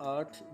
8